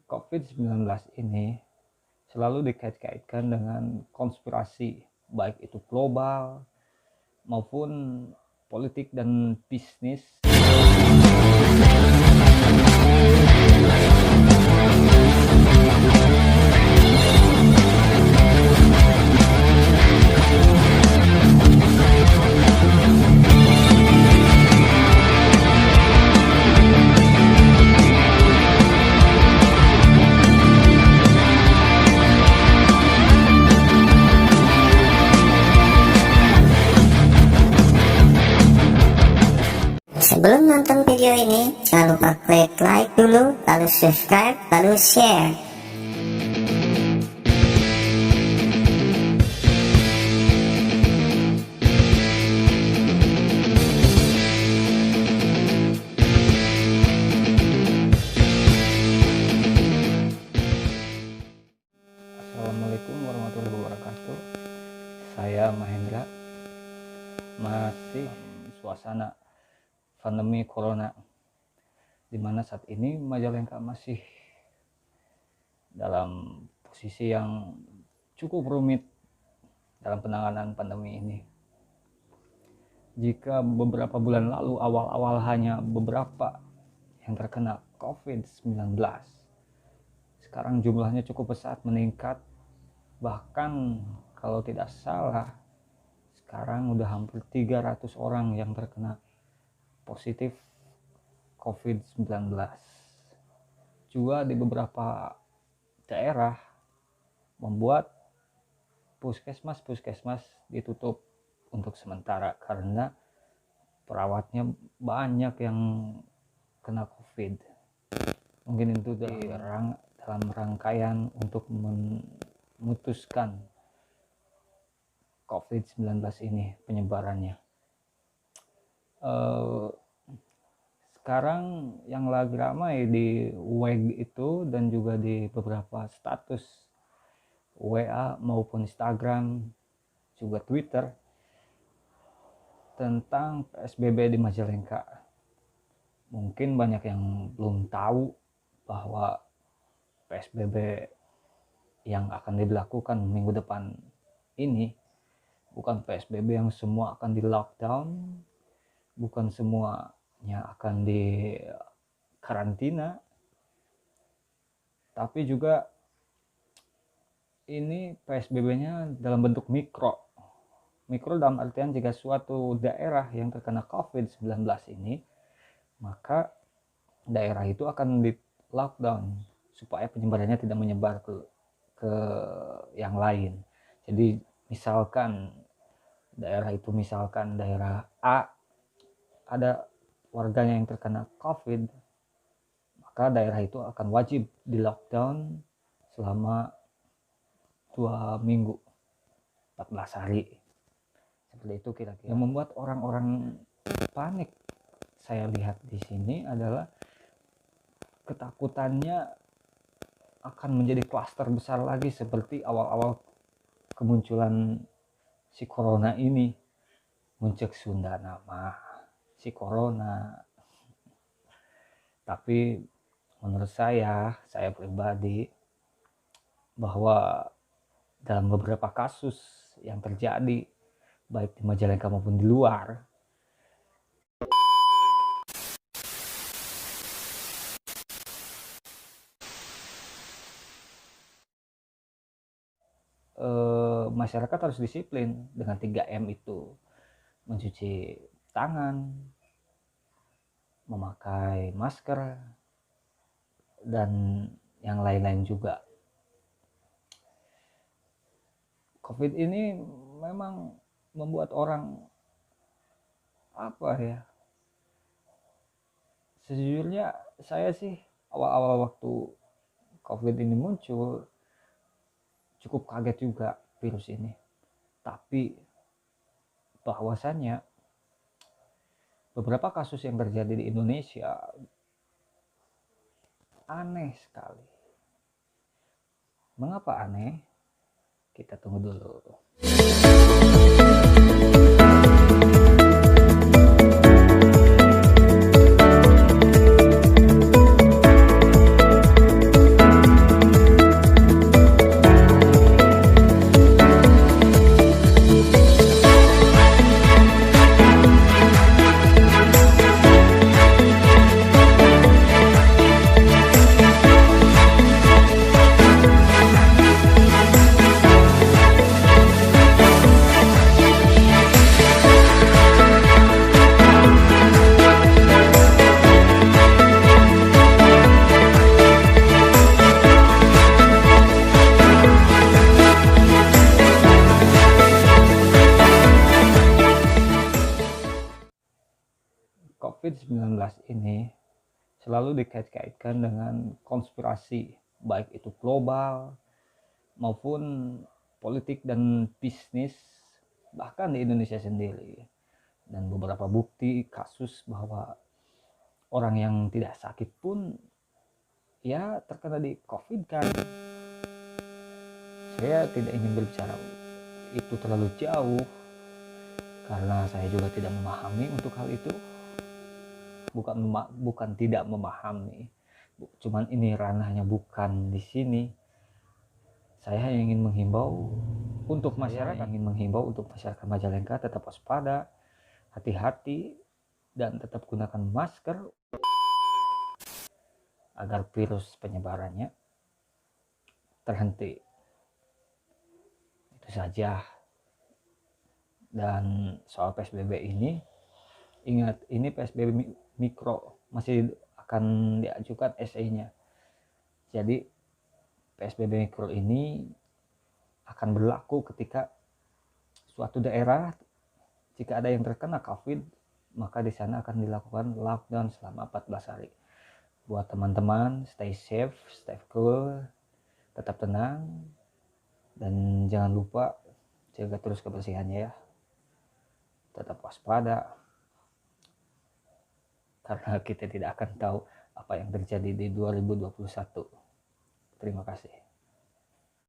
COVID-19 ini selalu dikait-kaitkan dengan konspirasi, baik itu global maupun politik dan bisnis. Sebelum nonton video ini, jangan lupa klik like dulu, lalu subscribe, lalu share. Assalamualaikum warahmatullahi wabarakatuh. Saya Mahendra. Masih suasana pandemi corona, di mana saat ini Majalengka masih dalam posisi yang cukup rumit dalam penanganan pandemi ini. Jika beberapa bulan lalu awal-awal hanya beberapa yang terkena COVID-19, sekarang jumlahnya cukup pesat meningkat. Bahkan kalau tidak salah, sekarang udah hampir 300 orang yang terkena positif COVID-19. Juga di beberapa daerah membuat puskesmas ditutup untuk sementara karena perawatnya banyak yang kena COVID. Mungkin itu dalam rangkaian untuk memutuskan COVID-19 ini penyebarannya. Sekarang yang lagi ramai di WG itu dan juga di beberapa status WA maupun Instagram, juga Twitter, tentang PSBB di Majalengka. Mungkin banyak yang belum tahu bahwa PSBB yang akan diberlakukan minggu depan ini bukan PSBB yang semua akan di lockdown, bukan semuanya akan di karantina, tapi juga ini PSBB-nya dalam bentuk mikro dalam artian jika suatu daerah yang terkena COVID-19 ini, maka daerah itu akan di lockdown supaya penyebarannya tidak menyebar ke yang lain. Jadi misalkan daerah itu, misalkan daerah A ada warganya yang terkena COVID, maka daerah itu akan wajib di lockdown selama 2 minggu, 14 hari. Seperti itu kira-kira. Yang membuat orang-orang panik saya lihat di sini adalah ketakutannya akan menjadi klaster besar lagi seperti awal-awal kemunculan si corona ini. Muncul Sunda nama si corona. Tapi menurut saya pribadi, bahwa dalam beberapa kasus yang terjadi baik di Majalengka maupun di luar, masyarakat harus disiplin dengan 3M itu: mencuci tangan, memakai masker, dan yang lain-lain juga. COVID ini memang membuat orang sejujurnya saya sih awal-awal waktu COVID ini muncul cukup kaget juga virus ini. Tapi bahwasannya beberapa kasus yang terjadi di Indonesia aneh sekali. Mengapa aneh? Kita tunggu dulu. COVID-19 ini selalu dikait-kaitkan dengan konspirasi, baik itu global maupun politik dan bisnis, bahkan di Indonesia sendiri. Dan beberapa bukti kasus bahwa orang yang tidak sakit pun ya terkena di COVID kan. Saya tidak ingin berbicara itu terlalu jauh karena saya juga tidak memahami untuk hal itu. Bukan tidak memahami, cuman ini ranahnya bukan di sini. Saya ingin menghimbau untuk masyarakat Majalengka tetap waspada, hati-hati, dan tetap gunakan masker agar virus penyebarannya terhenti. Itu saja. Dan soal PSBB ini, ingat, ini PSBB mikro, masih akan diajukan SE-nya. Jadi PSBB mikro ini akan berlaku ketika suatu daerah, jika ada yang terkena COVID, maka di sana akan dilakukan lockdown selama 14 hari. Buat teman-teman, stay safe, stay cool, tetap tenang, dan jangan lupa jaga terus kebersihannya ya. Tetap waspada, karena kita tidak akan tahu apa yang terjadi di 2021. Terima kasih.